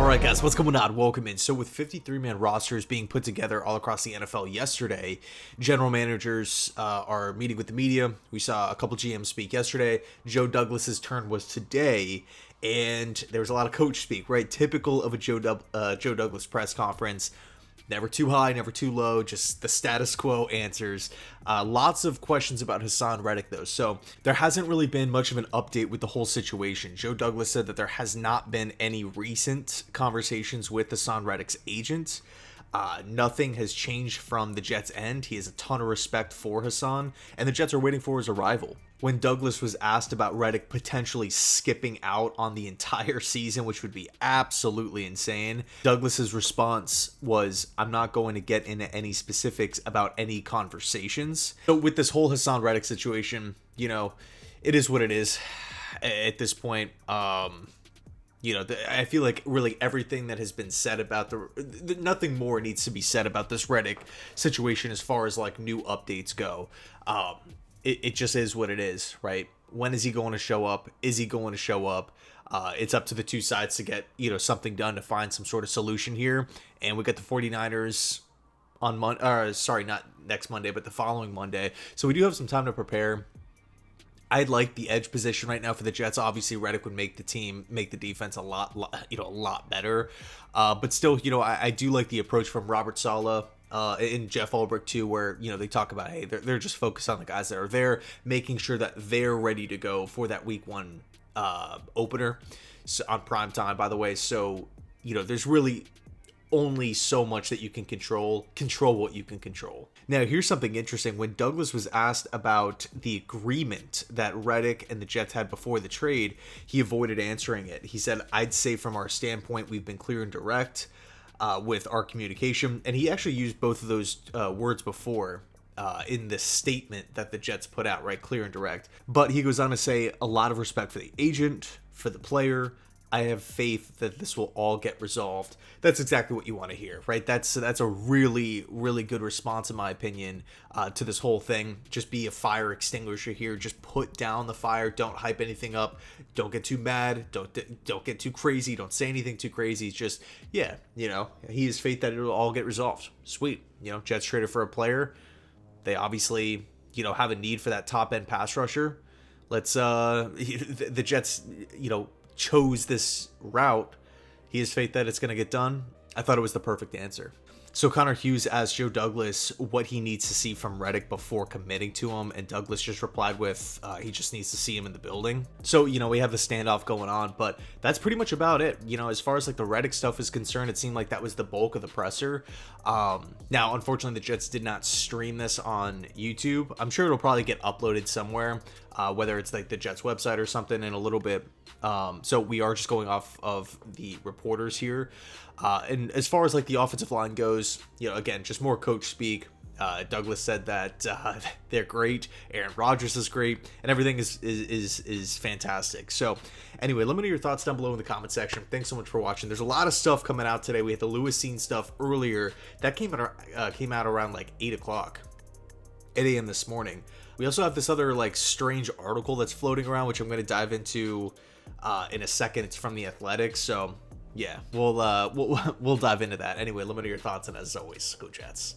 Alright guys, what's going on? Welcome in. So with 53-man rosters being put together all across the NFL yesterday, general managers are meeting with the media. We saw a couple GMs speak yesterday. Joe Douglas's turn was today, and there was a lot of coach speak, right? Typical of a Joe Douglas press conference. Never too high, never too low, just the status quo answers. Lots of questions about Hassan Reddick, though. So there hasn't really been much of an update with the whole situation. Joe Douglas said that there has not been any recent conversations with Hassan Reddick's agent. Nothing has changed from the Jets' end. He has a ton of respect for Hassan, and the Jets are waiting for his arrival. When Douglas was asked about Reddick potentially skipping out on the entire season, which would be absolutely insane, Douglas's response was, "I'm not going to get into any specifics about any conversations." So with this whole Hassan Reddick situation, it is what it is at this point. I feel like really everything that has been said about nothing more needs to be said about this Reddick situation as far as like new updates go. It just is what it is, right? When is he going to show up? Is he going to show up? It's up to the two sides to get, something done to find some sort of solution here. And we got the 49ers on not next Monday, but the following Monday. So we do have some time to prepare. I'd like the edge position right now for the Jets. Obviously, Reddick would make the defense a lot better. But still, I do like the approach from Robert Saleh and Jeff Ulbrich too, where they talk about, hey, they're just focused on the guys that are there, making sure that they're ready to go for that week one opener on prime time. By the way, so there's really only so much that you can control what you can control. Now, here's something interesting. When Douglas was asked about the agreement that Reddick and the Jets had before the trade, he avoided answering it. He said, "I'd say from our standpoint, we've been clear and direct with our communication." And he actually used both of those words before in the statement that the Jets put out, right? Clear and direct. But he goes on to say, "A lot of respect for the agent, for the player. I have faith that this will all get resolved." That's exactly what you want to hear, right? That's a really, really good response, in my opinion, to this whole thing. Just be a fire extinguisher here. Just put down the fire. Don't hype anything up. Don't get too mad. Don't get too crazy. Don't say anything too crazy. It's just, he has faith that it'll all get resolved. Sweet. Jets traded for a player. They obviously, have a need for that top end pass rusher. Let's the Jets, chose this route. He has faith that it's going to get done. I thought it was the perfect answer. So Connor Hughes asked Joe Douglas what he needs to see from Reddick before committing to him, and Douglas just replied with, he just needs to see him in the building. So, we have the standoff going on, but that's pretty much about it. As far as like the Reddick stuff is concerned, it seemed like that was the bulk of the presser. Now, unfortunately, the Jets did not stream this on YouTube. I'm sure it'll probably get uploaded somewhere, whether it's like the Jets website or something in a little bit. So we are just going off of the reporters here. And as far as like the offensive line goes, again, just more coach speak. Douglas said that they're great. Aaron Rodgers is great, and everything is fantastic. So anyway, let me know your thoughts down below in the comment section. Thanks so much for watching. There's a lot of stuff coming out today. We had the Lewis scene stuff earlier that came out around like 8 a.m. this morning. We also have this other like strange article that's floating around, which I'm going to dive into in a second. It's from The Athletic, so yeah, we'll dive into that. Anyway, let me know your thoughts, and as always, go Jets.